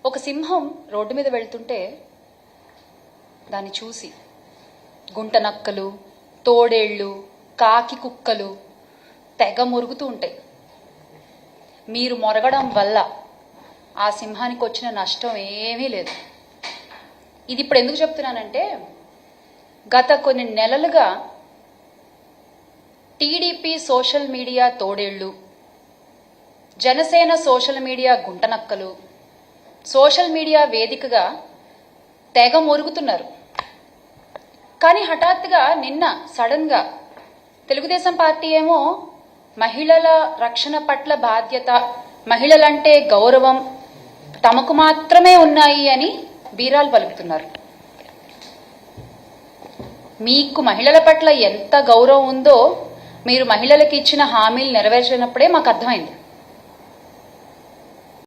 ఒక సింహం రోడ్డు మీద వెళ్తుంటే దాన్ని చూసి గుంటనక్కలు, తోడేళ్ళు, కాకి కుక్కలు తెగ మురుగుతూ ఉంటాయి. మీరు మొరగడం వల్ల ఆ సింహానికి వచ్చిన నష్టం ఏమీ లేదు. ఇది ఇప్పుడు ఎందుకు చెప్తున్నానంటే, గత కొన్ని నెలలుగా టీడీపీ సోషల్ మీడియా తోడేళ్ళు, జనసేన సోషల్ మీడియా గుంటనక్కలు సోషల్ మీడియా వేదికగా తెగ మురుగుతున్నారు. కానీ హఠాత్తుగా నిన్న సడన్గా తెలుగుదేశం పార్టీ ఏమో మహిళల రక్షణ పట్ల బాధ్యత, మహిళలంటే గౌరవం తమకు మాత్రమే ఉన్నాయి అని బీరాలు పలుకుతున్నారు. మీకు మహిళల పట్ల ఎంత గౌరవం ఉందో మీరు మహిళలకు ఇచ్చిన హామీలు నెరవేర్చినప్పుడే మాకు అర్థమైంది.